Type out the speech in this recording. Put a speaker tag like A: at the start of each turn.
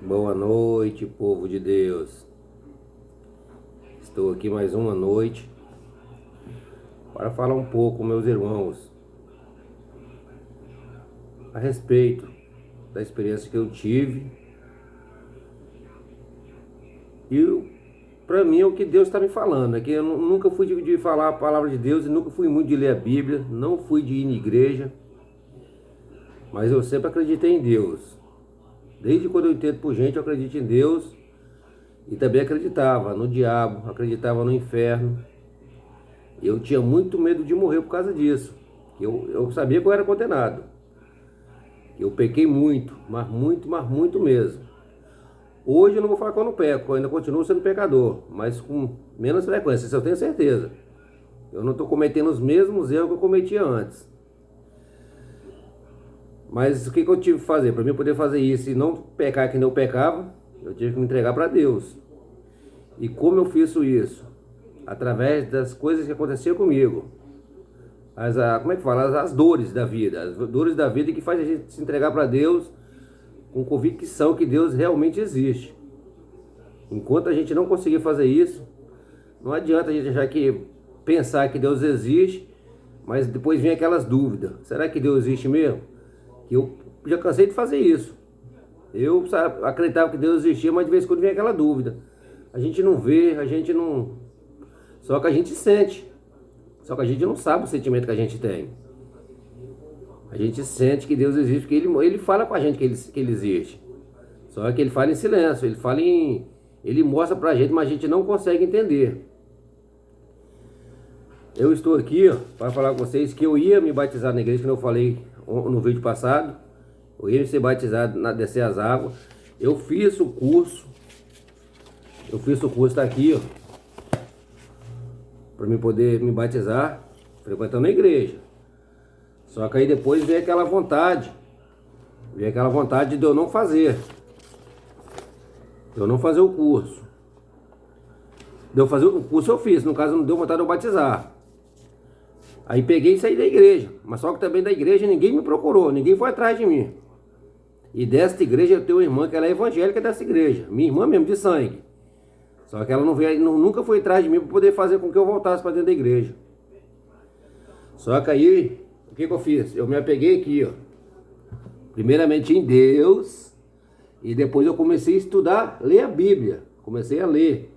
A: Boa noite, povo de Deus. Estou aqui mais uma noite para falar um pouco, meus irmãos, a respeito da experiência que eu tive e para mim é o que Deus está me falando. É que eu nunca fui de falar a palavra de Deus e nunca fui muito de ler a Bíblia, não fui de ir na igreja, mas eu sempre acreditei em Deus. Desde quando eu entendo por gente, eu acredito em Deus e também acreditava no diabo, acreditava no inferno. Eu tinha muito medo de morrer por causa disso. Eu sabia que eu era condenado. Eu pequei muito, mas muito mesmo. Hoje eu não vou falar que eu não peco, eu ainda continuo sendo pecador, mas com menos frequência, isso eu tenho certeza. Eu não estou cometendo os mesmos erros que eu cometia antes. Mas o que eu tive que fazer? Para mim poder fazer isso e não pecar que nem eu pecava, eu tive que me entregar para Deus. E como eu fiz isso? Através das coisas que aconteciam comigo. Como é que fala? As dores da vida. As dores da vida que faz a gente se entregar para Deus com convicção que Deus realmente existe. Enquanto a gente não conseguir fazer isso, não adianta a gente achar que pensar que Deus existe, mas depois vem aquelas dúvidas. Será que Deus existe mesmo? Eu já cansei de fazer isso. Eu acreditava que Deus existia, mas de vez em quando vem aquela dúvida. A gente não vê, a gente não... Só que a gente sente. Só que a gente não sabe o sentimento que a gente tem. A gente sente que Deus existe, porque Ele fala com a gente que ele existe. Só que Ele fala em silêncio, Ele mostra pra gente, mas a gente não consegue entender. Eu estou aqui para falar com vocês que eu ia me batizar na igreja, que eu falei no vídeo passado. Eu ia ser batizado, descer as águas. Eu fiz o curso. Tá aqui, ó, para mim poder me batizar, frequentando a igreja. Só que aí depois veio aquela vontade. De eu não fazer. De eu não fazer o curso. De eu fazer o curso eu fiz, no caso não deu vontade de eu batizar. Aí peguei e saí da igreja. Mas só que também da igreja ninguém me procurou, ninguém foi atrás de mim. E desta igreja eu tenho uma irmã que ela é evangélica dessa igreja. Minha irmã mesmo, de sangue. Só que ela nunca foi atrás de mim para poder fazer com que eu voltasse para dentro da igreja. Só que aí, o que eu fiz? Eu me apeguei aqui, ó. Primeiramente em Deus. E depois eu comecei a estudar, ler a Bíblia. Comecei a ler.